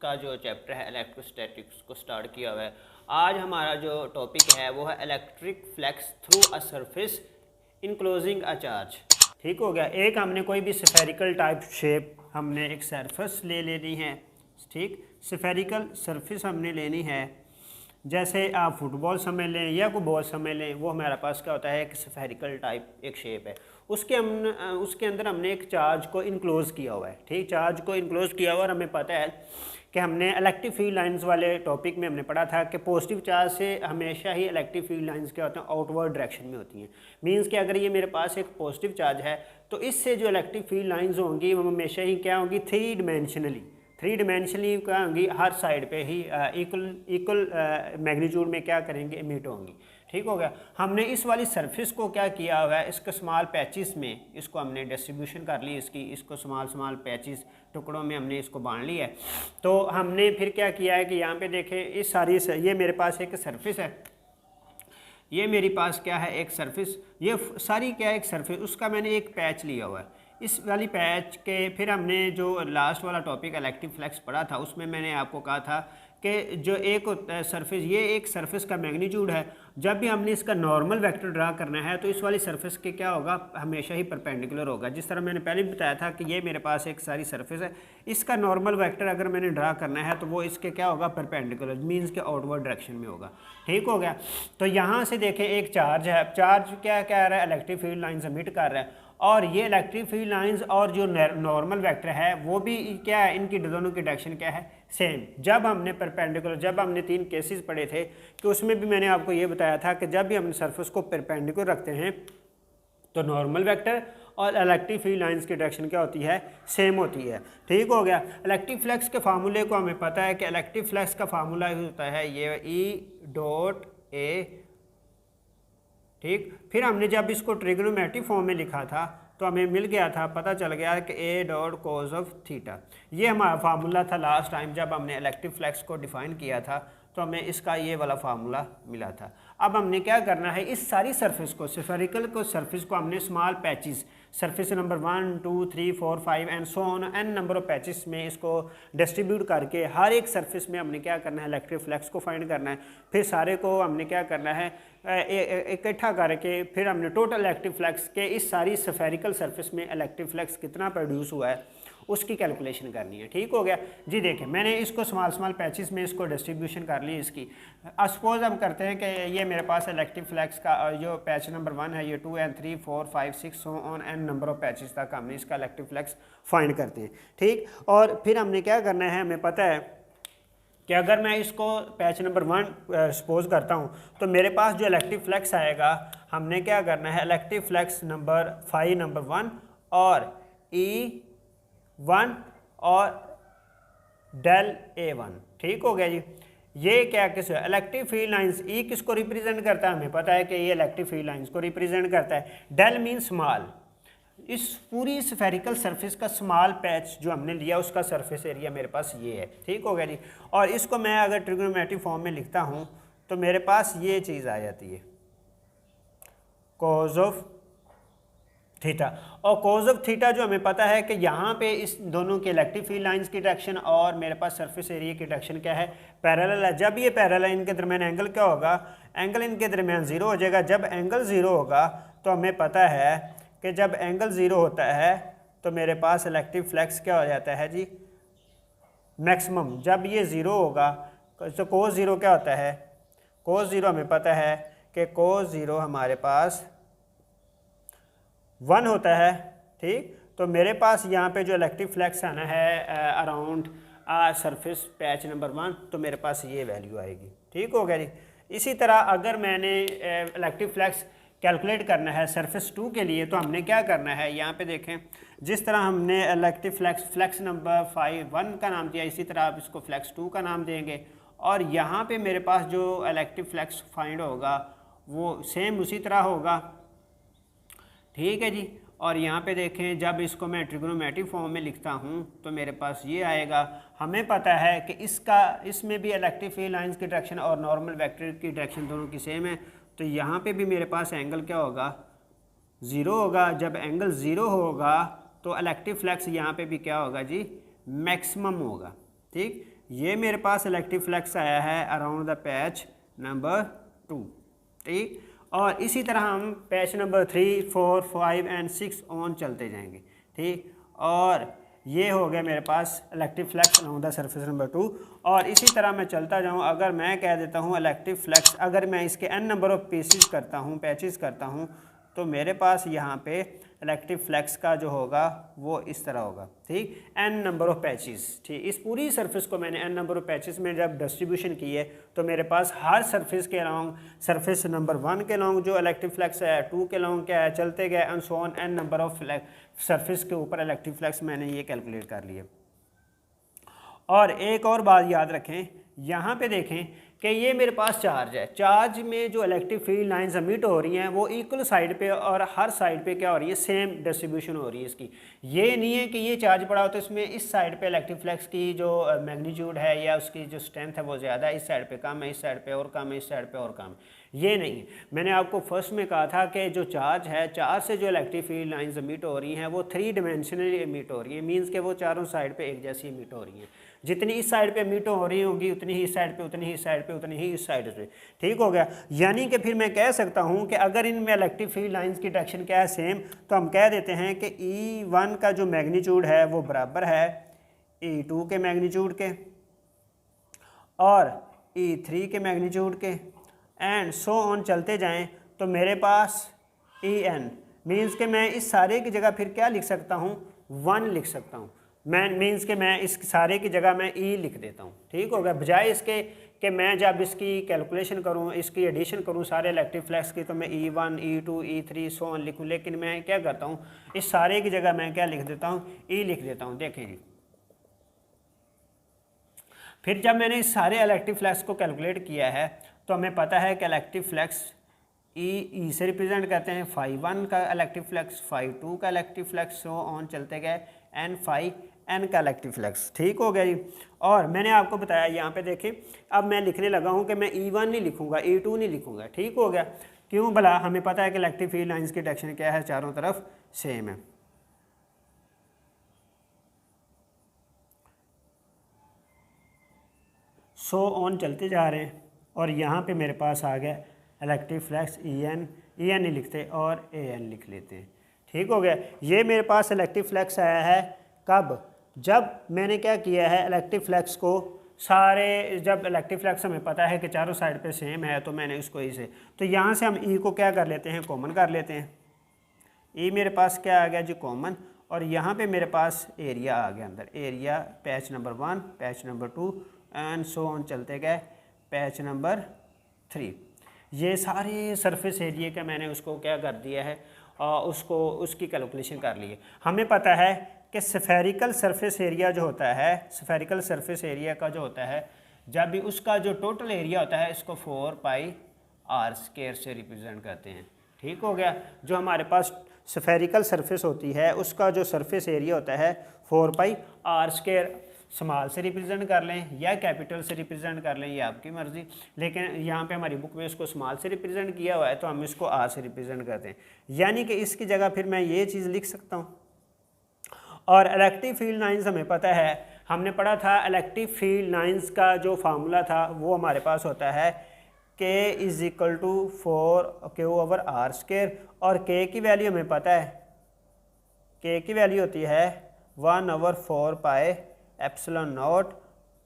का जो चैप्टर है इलेक्ट्रोस्टैटिक्स को स्टार्ट किया हुआ है। आज हमारा जो टॉपिक है वो है electric flux through a surface enclosing a charge. ठीक हो गया। एक हमने कोई भी स्फेरिकल टाइप शेप हमने एक सरफेस ले लेनी है। ठीक, स्फेरिकल सरफेस हमने लेनी है। जैसे आप फुटबॉल समझ लें या कोई बॉल समझ लें, वो हमारे पास क्या होता है एक स्फेरिकल टाइप एक शेप है। उसके अंदर हमने एक चार्ज को इनक्लोज किया हुआ है। ठीक, चार्ज को इनक्लोज किया हुआ और हमें पता है कि हमने इलेक्ट्रिक फील्ड लाइंस वाले टॉपिक में हमने पढ़ा था कि पॉजिटिव चार्ज से हमेशा ही इलेक्ट्रिक फील्ड लाइंस क्या होते हैं आउटवर्ड डायरेक्शन में होती हैं। मींस कि अगर ये मेरे पास एक पॉजिटिव चार्ज है तो इससे जो इलेक्ट्रिक फील्ड लाइंस होंगी वो हमेशा ही क्या होंगी थ्री डिमेंशनली क्या होंगी, हर साइड पे ही इक्वल मैग्नीट्यूड में क्या करेंगे इमिट होंगी। ठीक हो गया। हमने इस वाली सरफेस को क्या किया हुआ है, इसको स्मॉल पैचेस में इसको हमने डिस्ट्रीब्यूशन कर ली इसको स्मॉल पैचेस टुकड़ों में हमने इसको बांध लिया है। तो हमने फिर क्या किया है कि यहाँ पे देखें इस सारी ये मेरे पास एक सरफेस है, ये मेरे पास क्या है एक सरफेस, ये सारी क्या है एक सरफेस, उसका मैंने एक पैच लिया हुआ है। इस वाली पैच के फिर हमने जो लास्ट वाला टॉपिक इलेक्ट्रिक फ्लक्स पढ़ा था उसमें मैंने आपको कहा था कि जो एक सरफेस, ये एक सरफेस का मैग्नीट्यूड है। जब भी हमने इसका नॉर्मल वेक्टर ड्रा करना है तो इस वाली सरफेस के क्या होगा, हमेशा ही परपेंडिकुलर होगा। जिस तरह मैंने पहले भी बताया था कि ये मेरे पास एक सारी सरफेस है, इसका नॉर्मल वेक्टर अगर मैंने ड्रा करना है तो वो इसके क्या होगा परपेंडिकुलर, मीन्स के आउटवर्ड डायरेक्शन में होगा। ठीक हो गया। तो यहाँ से देखें एक चार्ज है, चार्ज क्या कह रहा है इलेक्ट्रिक फील्ड लाइन्स एमिट कर रहा है, और ये इलेक्ट्रिक फील्ड लाइंस और जो नॉर्मल वेक्टर है वो भी क्या है, इनकी दोनों की डायरेक्शन क्या है सेम। जब हमने परपेंडिकुलर, जब हमने 3 केसेस पढ़े थे कि उसमें भी मैंने आपको ये बताया था कि जब भी हम सरफेस को परपेंडिकुलर रखते हैं तो नॉर्मल वेक्टर और इलेक्ट्रिक फील्ड लाइंस की डायरेक्शन क्या होती है सेम होती है। ठीक हो गया। इलेक्ट्रिक फ्लक्स के फार्मूले को हमें पता है कि इलेक्ट्रिक फ्लक्स का फार्मूला होता है ये E.A। ठीक, फिर हमने जब इसको ट्रिग्नोमेट्रिक फॉर्म में लिखा था तो हमें मिल गया था, पता चल गया कि A.cos ऑफ थीटा, ये हमारा फार्मूला था लास्ट टाइम जब हमने इलेक्ट्रिक फ्लक्स को डिफाइन किया था, तो हमें इसका ये वाला फार्मूला मिला था। अब हमने क्या करना है, इस सारी सरफेस को, स्फेरिकल को सरफेस को हमने small patches, surface number 1 2 3 4 5 and so on an number of patches में इसको डिस्ट्रीब्यूट करके हर एक सरफेस में हमने क्या करना है इलेक्ट्रिक फ्लक्स को फाइंड करना है। फिर सारे को हमने क्या करना है इकट्ठा करके फिर हमने टोटल इलेक्ट्रिक फ्लक्स के इस सारी स्फेरिकल सरफेस में इलेक्ट्रिक फ्लक्स कितना प्रोड्यूस हुआ है उसकी कैलकुलेशन करनी है। ठीक हो गया जी। देखें मैंने इसको स्मॉल पैचेस में इसको डिस्ट्रीब्यूशन कर ली इसकी। सपोज हम करते हैं कि ये मेरे पास इलेक्ट्रिक फ्लक्स का जो पैच नंबर 1 है, ये 2 and 3 4 5 6 so on an number of patches तक हमने इसका इलेक्ट्रिक फ्लक्स फाइंड करते हैं। ठीक, और फिर हमने क्या करना है, हमें पता है कि अगर मैं इसको पैच नंबर 1 सपोज करता हूँ तो मेरे पास जो इलेक्ट्रिक फ्लक्स आएगा, हमने क्या करना है इलेक्ट्रिक फ्लक्स नंबर 5 नंबर 1 और E1 और डेल A1। ठीक हो गया जी। ये क्या किस इलेक्ट्रिक फील्ड लाइंस, ई किसको रिप्रेजेंट करता है, हमें पता है कि ये इलेक्ट्रिक फील्ड लाइंस को रिप्रेजेंट करता है। डेल मीन स्मॉल, इस पूरी स्फेरिकल सरफेस का स्मॉल पैच जो हमने लिया उसका सरफेस एरिया मेरे पास ये है। ठीक हो गया जी। और इसको मैं अगर ट्रिग्नोमेट्रिक फॉर्म में लिखता हूँ तो मेरे पास ये चीज़ आ जाती है कॉज ऑफ थीटा। और कॉज ऑफ थीटा जो हमें पता है कि यहाँ पे इस दोनों के इलेक्ट्रिक फील्ड लाइंस की डायरेक्शन और मेरे पास सरफेस एरिया की डायरेक्शन क्या है, पैरेलल है। जब ये पैरेलल है इनके दरमियान एंगल क्या होगा, एंगल इनके दरमियान 0 हो जाएगा। जब एंगल 0 होगा तो हमें पता है कि जब एंगल 0 होता है तो मेरे पास इलेक्ट्रिक फ्लक्स क्या हो जाता है जी मैक्सिमम। जब ये 0 होगा तो कोस 0 क्या होता है, कोस 0 हमें पता है कि कोस 0 हमारे पास 1 होता है। ठीक, तो मेरे पास यहाँ पे जो इलेक्ट्रिक फ्लक्स आना है अराउंड सरफेस पैच नंबर 1, तो मेरे पास ये वैल्यू आएगी। ठीक हो गया जी। इसी तरह अगर मैंने इलेक्ट्रिक फ्लक्स कैलकुलेट करना है सरफेस 2 के लिए तो हमने क्या करना है, यहाँ पे देखें जिस तरह हमने इलेक्ट्रिक फ्लक्स नंबर 1 का नाम दिया, इसी तरह आप इसको फ्लक्स 2 का नाम देंगे। और यहाँ पे मेरे पास जो इलेक्ट्रिक फ्लक्स फाइंड होगा वो सेम उसी तरह होगा। ठीक है जी। और यहाँ पे देखें जब इसको मैं ट्रिग्नोमेट्रिक फॉर्म में लिखता हूँ तो मेरे पास ये आएगा। हमें पता है कि इसमें भी इलेक्ट्रिक फील्ड लाइंस की डायरेक्शन और नॉर्मल वेक्टर की डायरेक्शन दोनों की सेम है। तो यहाँ पे भी मेरे पास एंगल क्या होगा 0 होगा। जब एंगल 0 होगा तो इलेक्ट्रिक फ्लक्स यहाँ पे भी क्या होगा जी मैक्सिमम होगा। ठीक, ये मेरे पास इलेक्ट्रिक फ्लक्स आया है अराउंड द पैच नंबर 2, ठीक। और इसी तरह हम पैच नंबर 3, 4, 5 एंड 6 ऑन चलते जाएंगे, ठीक। और ये हो गया मेरे पास electric flux around the surface number 2। और इसी तरह मैं चलता जाऊँ, अगर मैं कह देता हूँ इलेक्ट्रिक फ्लक्स, अगर मैं इसके n नंबर ऑफ पीसेस करता हूँ, पैचेस करता हूँ, तो मेरे पास यहाँ पे इलेक्ट्रिक फ्लक्स का जो होगा वो इस तरह होगा, ठीक। n नंबर ऑफ पैचेस, ठीक। इस पूरी सरफेस को मैंने n नंबर ऑफ पैचेस में जब डिस्ट्रीब्यूशन की है तो मेरे पास हर सरफेस के अलॉन्ग, सरफेस नंबर 1 के अलॉन्ग जो इलेक्ट्रिक फ्लक्स है, 2 के अलॉन्ग क्या है, चलते गए and so on, n number of surface के ऊपर इलेक्ट्रिक फ्लक्स मैंने ये कैलकुलेट कर लिए। और एक और बात याद रखें, यहाँ पे देखें कि ये मेरे पास चार्ज है, चार्ज में जो इलेक्ट्रिक फील्ड लाइंस एमिट हो रही हैं वो इक्वल साइड पे और हर साइड पे क्या हो रही है, सेम डिस्ट्रीब्यूशन हो रही है इसकी। ये नहीं है कि ये चार्ज पड़ा हो तो इसमें इस साइड पे इलेक्ट्रिक फ्लक्स की जो मैग्नीट्यूड है या उसकी जो स्ट्रेंथ है वो ज़्यादा है, इस साइड पे कम है, इस साइड पे और कम है, इस साइड पे और कम है, ये नहीं है। मैंने आपको फर्स्ट में कहा था कि जो चार्ज है, चार्ज से जो इलेक्ट्रिक फील्ड लाइंस एमिट हो रही हैं वो 3 डायमेंशनली एमिट हो रही है, मीन्स के वो चारों साइड पे एक जैसी एमिट हो रही हैं। जितनी इस साइड पे एमिट हो रही होगी उतनी ही इस साइड पे, उतनी ही इस साइड पे, उतनी ही इस साइड पे, ठीक हो गया। यानी कि फिर मैं कह सकता हूँ कि अगर इनमें इलेक्ट्रिक फील्ड लाइंस की डायरेक्शन क्या है, सेम, तो हम कह देते हैं कि E1 का जो मैग्नीट्यूड है वो बराबर है E2 के मैग्नीट्यूड के और E3 के मैग्नीट्यूड के एंड सो ऑन चलते जाएं, तो मेरे पास En मीन्स के मैं इस सारे की जगह फिर क्या लिख सकता हूँ, 1 लिख सकता हूँ। मैं मीन्स के मैं इस सारे की जगह मैं E लिख देता हूँ, ठीक हो गया। बजाय इसके कि मैं जब इसकी कैलकुलेशन करूँ, इसकी एडिशन करूँ सारे इलेक्ट्रिक फ्लक्स की, तो मैं E1, E2, E3 so on लिखूँ, लेकिन मैं क्या करता हूँ, इस सारे की जगह मैं क्या लिख देता हूँ, E लिख देता हूँ। देखें जी, फिर जब मैंने इस सारे इलेक्ट्रिक फ्लक्स को कैलकुलेट किया है तो हमें पता है कि इलेक्ट्रिक फ्लक्स ई से रिप्रेजेंट करते हैं, φ1 का इलेक्ट्रिक फ्लक्स, φ2 का इलेक्ट्रिक फ्लक्स, सो ऑन चलते गए, n का इलेक्ट्रिक फ्लक्स, ठीक हो गया जी। और मैंने आपको बताया यहाँ पे देखें, अब मैं लिखने लगा हूँ कि मैं E1 नहीं लिखूँगा, E2 नहीं लिखूँगा, ठीक हो गया। क्यों भला, हमें पता है कि इलेक्ट्रिक फील्ड लाइंस की डायरेक्शन क्या है, चारों तरफ सेम है। सो ऑन चलते जा रहे हैं और यहाँ पे मेरे पास आ गया इलेक्ट्रिक फ्लक्स En नहीं लिखते और An लिख लेते हैं, ठीक हो गया। ये मेरे पास इलेक्ट्रिक फ्लक्स आया है कब, जब मैंने क्या किया है, इलेक्ट्रिक फ्लक्स को सारे, जब इलेक्ट्रिक फ्लक्स हमें पता है कि चारों साइड पे सेम है तो मैंने इसको ई से, तो यहाँ से हम ई को क्या कर लेते हैं, कॉमन कर लेते हैं। ई मेरे पास क्या आ गया जी, कॉमन, और यहाँ पे मेरे पास एरिया आ गया अंदर, area patch number 1, patch number 2 and so on चलते गए पैच नंबर 3। ये सारे सरफेस एरिया का मैंने उसको क्या कर दिया है, उसकी कैलकुलेशन कर ली है। हमें पता है कि स्फेरिकल सरफेस एरिया जो होता है, स्फेरिकल सरफेस एरिया का जो होता है, जब भी उसका जो टोटल एरिया होता है इसको 4πr² से रिप्रेजेंट करते हैं, ठीक हो गया। जो हमारे पास स्फेरिकल सरफेस होती है उसका जो सरफेस एरिया होता है 4πr², स्मॉल से रिप्रेजेंट कर लें या कैपिटल से रिप्रेजेंट कर लें, ये आपकी मर्ज़ी, लेकिन यहाँ पे हमारी बुक में इसको स्मॉल से रिप्रेजेंट किया हुआ है तो हम इसको आर से रिप्रेजेंट करते हैं। यानी कि इसकी जगह फिर मैं ये चीज़ लिख सकता हूँ। और इलेक्ट्रिक फील्ड लाइंस हमें पता है, हमने पढ़ा था इलेक्ट्रिक फील्ड लाइंस का जो फार्मूला था वो हमारे पास होता है K = 4Q/r², और K की वैल्यू हमें पता है, K की वैल्यू होती है 1/4πε0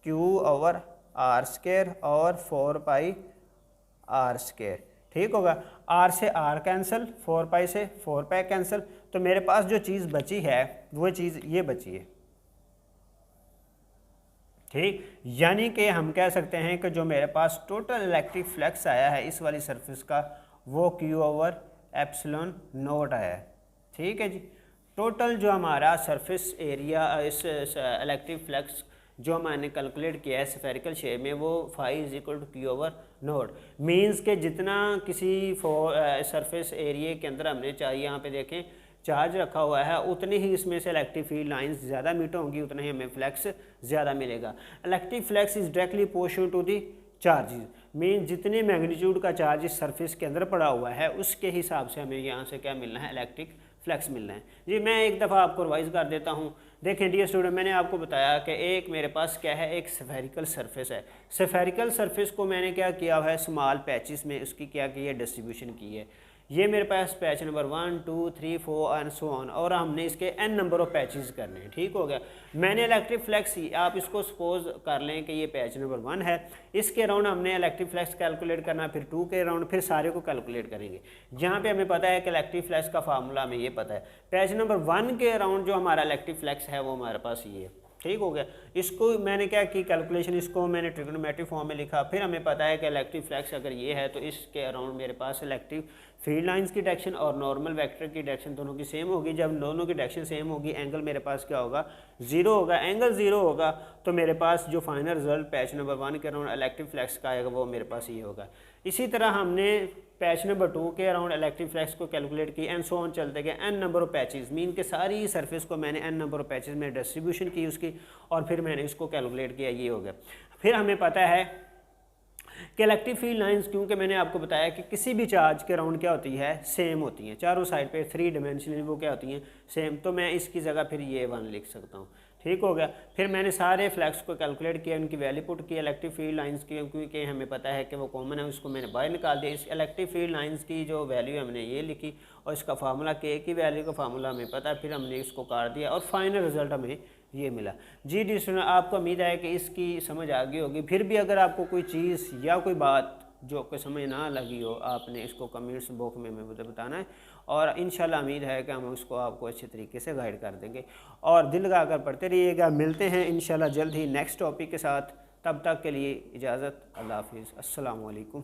Q/r² और 4πr², ठीक होगा। r से r कैंसिल, 4π से 4π कैंसिल, तो मेरे पास जो चीज़ बची है वो चीज़ ये बची है, ठीक। यानी कि हम कह सकते हैं कि जो मेरे पास टोटल इलेक्ट्रिक फ्लक्स आया है इस वाली सरफेस का वो Q/ε0 आया है, ठीक है जी। टोटल जो हमारा सरफेस एरिया इस इलेक्ट्रिक फ्लक्स जो मैंने कैलकुलेट किया है स्फेरिकल शेप में वो φ = Q/0, मीन्स के जितना किसी सरफेस एरिया के अंदर हमने चाहिए, यहाँ पे देखें चार्ज रखा हुआ है, उतनी ही इसमें से इलेक्ट्रिक फील्ड लाइंस ज़्यादा मीट होंगी, उतना ही हमें फ्लक्स ज़्यादा मिलेगा। Electric flux is directly proportional to the charges, mean जितने मैग्नीट्यूड का चार्ज इस सरफेस के अंदर पड़ा हुआ है उसके हिसाब से हमें यहाँ से क्या मिलना है, इलेक्ट्रिक फ्लक्स मिलना है जी। मैं एक दफ़ा आपको रिवाइज कर देता हूँ देखें डियर स्टूडेंट, मैंने आपको बताया कि एक मेरे पास क्या है, एक स्फेरिकल सरफेस है। स्फेरिकल सरफेस को मैंने क्या किया है, स्मॉल पैचेस में उसकी क्या की है, डिस्ट्रीब्यूशन की है। ये मेरे पास patch number 1 2 3 4 and so on, और हमने इसके एन नंबर ऑफ पैचेस करने हैं। ठीक हो गया। मैंने इलेक्ट्रिक फ्लैक्स, आप इसको सपोज कर लें कि ये पैच नंबर 1 है, इसके अराउंड हमने इलेक्ट्रिक फ्लैक्स कैलकुलेट करना, फिर 2 के अराउंड, फिर सारे को कैलकुलेट करेंगे। जहाँ पे हमें पता है कि इलेक्ट्रिक फ्लैक्स का फार्मूला हमें ये पता है। पैच नंबर 1 के अराउंड जो हमारा इलेक्ट्रिक फ्लैक्स है वो हमारे पास ये है। ठीक हो गया। इसको मैंने क्या की कैलकुलेशन, इसको मैंने ट्रिग्नोमेट्रिक फॉर्म में लिखा। फिर हमें पता है कि इलेक्ट्रिक फ्लैक्स अगर ये है तो इसके अराउंड मेरे पास इलेक्ट्रिक फील्ड लाइंस की डायरेक्शन और नॉर्मल वेक्टर की डायरेक्शन दोनों की सेम होगी। जब दोनों की डायरेक्शन सेम होगी, एंगल मेरे पास क्या होगा, जीरो होगा। एंगल जीरो होगा तो मेरे पास जो फाइनल रिजल्ट पैच नंबर 1 के अराउंड इलेक्ट्रिक फ्लैक्स का आएगा वो मेरे पास ये होगा। इसी तरह हमने पैच नंबर 2 के अराउंड इलेक्ट्रिक फ्लैक्स को कैलकुलेट की, एंड सो ऑन चलते गए। N number of patches mean के सारी सरफेस को मैंने एन नंबर ऑफ पैचेस में डिस्ट्रीब्यूशन की उसकी, और फिर मैंने इसको कैलकुलेट किया, ये हो गया। फिर हमें पता है कि इलेक्ट्रिक फील्ड लाइंस, क्योंकि मैंने आपको बताया कि किसी भी चार्ज के अराउंड क्या होती है, सेम होती हैं चारों साइड पे, 3 डायमेंशनल वो क्या होती हैं, सेम। तो मैं इसकी जगह फिर ये 1 लिख सकता हूँ। ठीक हो गया। फिर मैंने सारे फ्लैक्स को कैलकुलेट किया, उनकी वैल्यू पुट की इलेक्ट्रिक फील्ड लाइंस की, क्योंकि हमें पता है कि वो कॉमन है, उसको मैंने बाहर निकाल दिया। इस इलेक्ट्रिक फील्ड लाइंस की जो वैल्यू हमने ये लिखी, और इसका फार्मूला के की वैल्यू का फार्मूला हमें पता है, फिर हमने इसको काट दिया और फाइनल रिजल्ट हमें ये मिला। जी डी स्टूडेंट, आपको उम्मीद है कि इसकी समझ आ गई होगी। फिर भी अगर आपको कोई चीज़ या कोई बात जो कोई समझ ना लगी हो, आपने इसको कमेंट्स बॉक्स में मुझे बताना है, और इंशाल्लाह उम्मीद है कि हम उसको आपको अच्छे तरीके से गाइड कर देंगे। और दिल लगाकर पढ़ते रहिएगा। मिलते हैं इंशाल्लाह जल्द ही नेक्स्ट टॉपिक के साथ। तब तक के लिए इजाज़त, अल्लाह हाफिज़, अस्सलाम वालेकुम।